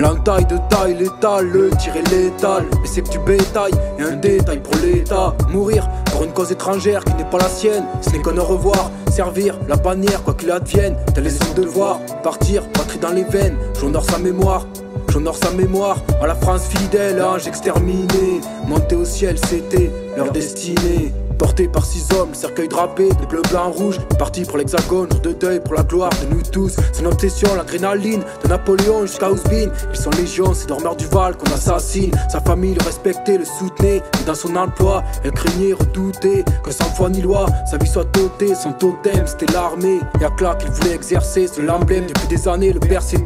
L'entaille de taille létale, le tir est létal. Mais c'est que du bétail et un détail pour l'État. Mourir pour une cause étrangère qui n'est pas la sienne, ce n'est qu'un au revoir. Servir la bannière quoi qu'il advienne, tel est son devoir. Partir, patrie dans les veines, j'honore sa mémoire. J'honore sa mémoire, à la France fidèle, ange exterminé. Monter au ciel, c'était leur destinée. Porté par 6 hommes, le cercueil drapé, des bleus, blancs, rouges. Parti pour l'hexagone, jour de deuil pour la gloire de nous tous. C'est une obsession, l'adrénaline, de Napoléon jusqu'à Ousbine. Ils sont légion, c'est dormeurs du Val qu'on assassine. Sa famille le respectait, le soutenait. Et dans son emploi, elle craignait, redoutait que sans foi ni loi, sa vie soit dotée. Son totem, c'était l'armée. Y'a que là qu'il voulait exercer, c'est l'emblème depuis des années, le percé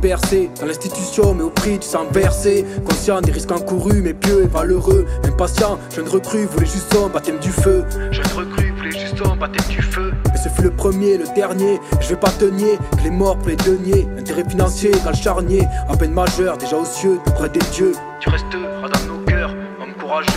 dans l'institution, mais au prix du sang versé. Conscient des risques encourus, mais pieux et valeureux. Impatient, jeune recrue, voulait juste son baptême du feu. Jeune recrue, voulait juste son baptême du feu. Mais ce fut le premier, le dernier. Je vais pas te nier que les morts pour les deniers. Intérêt financier, égal charnier. À peine majeur, déjà aux cieux, près des dieux. Tu resteras dans nos cœurs, homme courageux.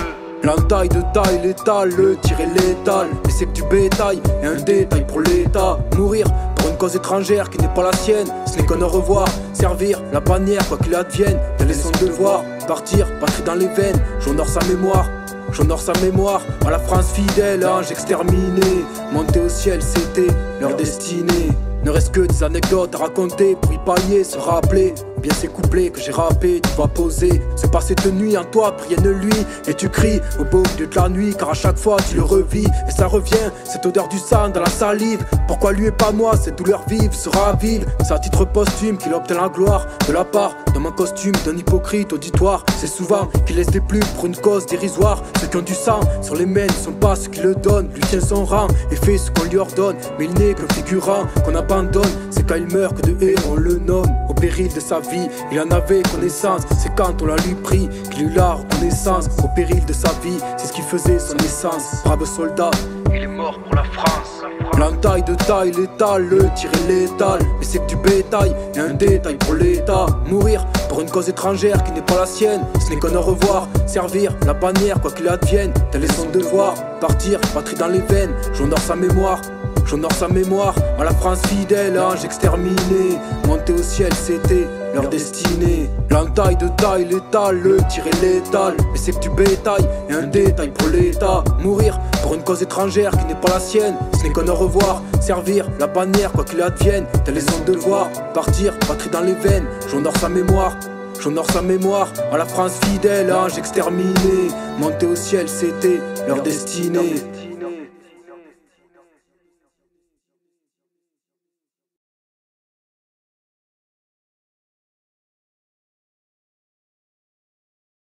L'entaille de taille létale, le tir est létal. Mais c'est que du bétail et un détail pour l'État. Mourir pour une cause étrangère qui n'est pas la sienne, ce n'est qu'un au revoir. Servir la bannière quoi qu'il advienne, tel est son devoir. Partir, patrie dans les veines, j'honore sa mémoire. J'honore sa mémoire, à la France fidèle, ange exterminé. Monter au ciel, c'était leur destinée. Ne reste que des anecdotes à raconter pour y pallier, se rappeler. Bien ces couplets que j'ai rappés, tu vas poser. Se passer de nuit en toi, prier ne lui. Et tu cries au beau milieu de la nuit, car à chaque fois tu le revis. Et ça revient, cette odeur du sang dans la salive. Pourquoi lui et pas moi, cette douleur vive sera vive. C'est à titre posthume qu'il obtient la gloire de la part de mon costume d'un hypocrite auditoire. C'est souvent qu'il laisse des plumes pour une cause dérisoire. Ceux qui ont du sang sur les mains ne sont pas ceux qui le donnent. Lui tient son rang et fait ce qu'on lui ordonne. Mais il n'est que le figurant qu'on abandonne. C'est quand il meurt que de héros on le nomme. Au péril de sa vie, il en avait connaissance. C'est quand on l'a lui pris qu'il eut la reconnaissance. Au péril de sa vie, c'est ce qui faisait son essence. Brave soldat, il est mort pour la France. L'entaille de taille létale, le tir est létal. Mais c'est que du bétail et un détail pour l'État. Mourir pour une cause étrangère qui n'est pas la sienne, ce n'est qu'un au revoir. Servir la bannière quoi qu'il advienne, tel est son devoir. Partir, patrie dans les veines, j'honore sa mémoire. J'honore sa mémoire, à la France fidèle, ange exterminé. Monter au ciel, c'était leur destinée. L'entaille de taille létale, le tir est létal. Mais c'est que du bétail et un détail pour l'État. Mourir pour une cause étrangère qui n'est pas la sienne, ce n'est qu'un au revoir. Servir la bannière quoi qu'il advienne, tel est son devoir. Partir, patrie dans les veines, j'honore sa mémoire. J'honore sa mémoire, à la France fidèle, ange exterminé. Monter au ciel, c'était leur destinée.